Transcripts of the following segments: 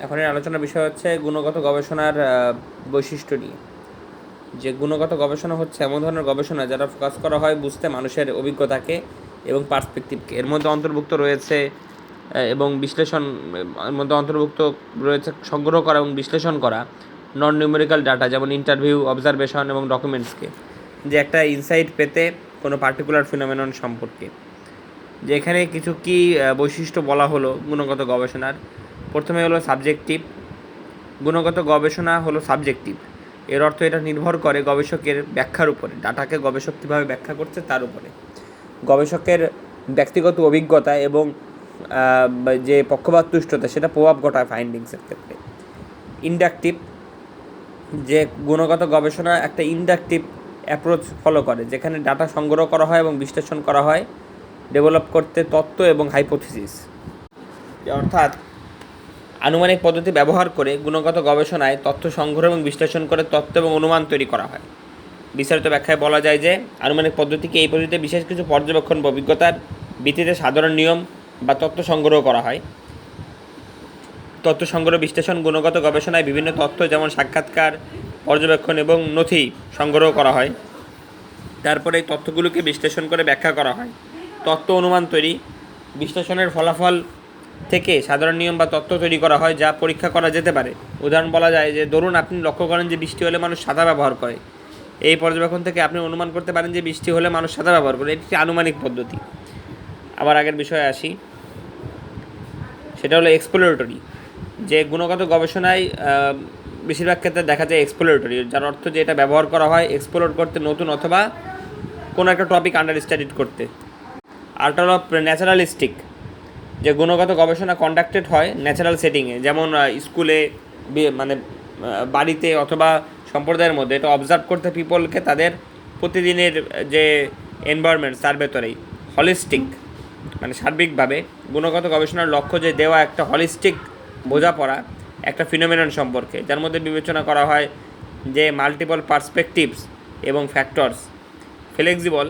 এখন এর আলোচনার বিষয় হচ্ছে গুণগত গবেষণার বৈশিষ্ট্য নিয়ে। যে গুণগত গবেষণা হচ্ছে এমন ধরনের গবেষণা যারা ফোকাস করা হয় বুঝতে মানুষের অভিজ্ঞতাকে এবং পার্সপেক্টিভকে। এর মধ্যে অন্তর্ভুক্ত রয়েছে এবং বিশ্লেষণ এর মধ্যে অন্তর্ভুক্ত রয়েছে সংগ্রহ করা এবং বিশ্লেষণ করা নন নিউমেরিক্যাল ডাটা, যেমন ইন্টারভিউ, অবজারভেশন এবং ডকুমেন্টসকে, যে একটা ইনসাইট পেতে কোনো পার্টিকুলার ফিনোমেনন সম্পর্কে। যে এখানে কিছু কি বৈশিষ্ট্য বলা হলো গুণগত গবেষণার। প্রথমে হলো সাবজেক্টিভ। গুণগত গবেষণা হলো সাবজেক্টিভ। এর অর্থ এটা নির্ভর করে গবেষকের ব্যাখ্যার উপরে, ডাটাকে গবেষক কীভাবে ব্যাখ্যা করছে তার উপরে। গবেষকের ব্যক্তিগত অভিজ্ঞতা এবং যে পক্ষপাতদুষ্টতা সেটা প্রভাব ঘটায় ফাইন্ডিংসের ক্ষেত্রে। ইন্ডাকটিভ, যে গুণগত গবেষণা একটা ইন্ডাকটিভ অ্যাপ্রোচ ফলো করে, যেখানে ডাটা সংগ্রহ করা হয় এবং বিশ্লেষণ করা হয় ডেভেলপ করতে তত্ত্ব এবং হাইপোথিসিস। অর্থাৎ আনুমানিক পদ্ধতি ব্যবহার করে গুণগত গবেষণায় তথ্য সংগ্রহ এবং বিশ্লেষণ করে তত্ত্ব এবং অনুমান তৈরি করা হয়। বিস্তারিত ব্যাখ্যায় বলা যায় যে আনুমানিক পদ্ধতিকে এই পদ্ধতিতে বিশেষ কিছু পর্যবেক্ষণ বা অভিজ্ঞতার ভিত্তিতে সাধারণ নিয়ম বা তথ্য সংগ্রহ করা হয়। তথ্য সংগ্রহ বিশ্লেষণ গুণগত গবেষণায় বিভিন্ন তথ্য যেমন সাক্ষাৎকার, পর্যবেক্ষণ এবং নথি সংগ্রহ করা হয়। তারপরে এই তথ্যগুলোকে বিশ্লেষণ করে ব্যাখ্যা করা হয়। তত্ত্ব অনুমান তৈরি, বিশ্লেষণের ফলাফল থেকে সাধারণ নিয়ম বা তত্ত্ব তৈরি করা হয় যা পরীক্ষা করা যেতে পারে। উদাহরণ বলা যায় যে ধরুন আপনি লক্ষ্য করেন যে বৃষ্টি হলে মানুষ ছাতা ব্যবহার করে। এই পর্যবেক্ষণ থেকে আপনি অনুমান করতে পারেন যে বৃষ্টি হলে মানুষ ছাতা ব্যবহার করে। এটি আনুমানিক পদ্ধতি। আবার আগের বিষয়ে আসি, সেটা হলো এক্সপ্লোরেটরি। যে গুণগত গবেষণায় বেশিরভাগ ক্ষেত্রে দেখা যায় এক্সপ্লোরেটরি, যার অর্থ যে এটা ব্যবহার করা হয় এক্সপ্লোর করতে, নতুন অথবা কোনো একটা টপিক আন্ডারস্ট্যান্ড করতে। আরটা হলো ন্যাচারালিস্টিক, যে গুণগত গবেষণা কন্ডাক্টেড হয় ন্যাচারাল সেটিংয়ে, যেমন স্কুলে, মানে বাড়িতে অথবা সম্প্রদায়ের মধ্যে। এটা অবজার্ভ করতে পিপলকে তাদের প্রতিদিনের যে এনভায়রনমেন্ট তার ভেতরেই। হলিস্টিক, মানে সার্বিকভাবে গুণগত গবেষণার লক্ষ্য যে দেওয়া একটা হলিস্টিক বোঝাপড়া একটা ফিনোমেনন সম্পর্কে, যার মধ্যে বিবেচনা করা হয় যে মাল্টিপল পার্সপেক্টিভস এবং ফ্যাক্টরস। ফ্লেক্সিবল,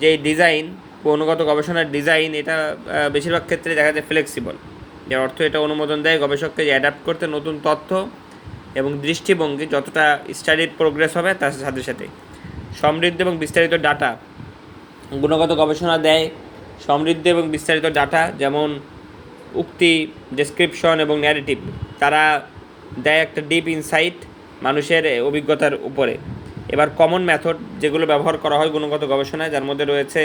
যে ডিজাইন, গুণগত গবেষণার ডিজাইন এটা বেশিরভাগ ক্ষেত্রে দেখা যায় ফ্লেক্সিবল, যার অর্থ এটা অনুমোদন দেয় গবেষককে যে অ্যাডাপ্ট করতে নতুন তথ্য এবং দৃষ্টিভঙ্গি যতটা স্টাডির প্রোগ্রেস হবে তার সাথে সাথে। সমৃদ্ধ এবং বিস্তারিত ডাটা, গুণগত গবেষণা দেয় সমৃদ্ধ এবং বিস্তারিত ডাটা, যেমন উক্তি, ডেসক্রিপশন এবং ন্যারেটিভ। তারা দেয় একটা ডিপ ইনসাইট মানুষের অভিজ্ঞতার উপরে। এবার কমন মেথড যেগুলো ব্যবহার করা হয় গুণগত গবেষণায়, যার মধ্যে রয়েছে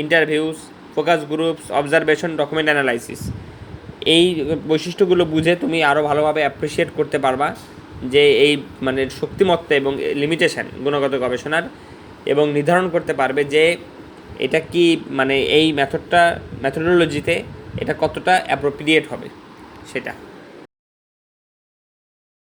interviews, focus groups, observation, document analysis. এই বৈশিষ্ট্যগুলো বুঝে তুমি আরও ভালোভাবে অ্যাপ্রিসিয়েট করতে পারবা যে এই মানে শক্তিমত্তা এবং লিমিটেশান গুণগত গবেষণার, এবং নির্ধারণ করতে পারবে যে এটা কি মানে এই মেথডোলজিতে এটা কতটা অ্যাপ্রোপ্রিয়েট হবে সেটা।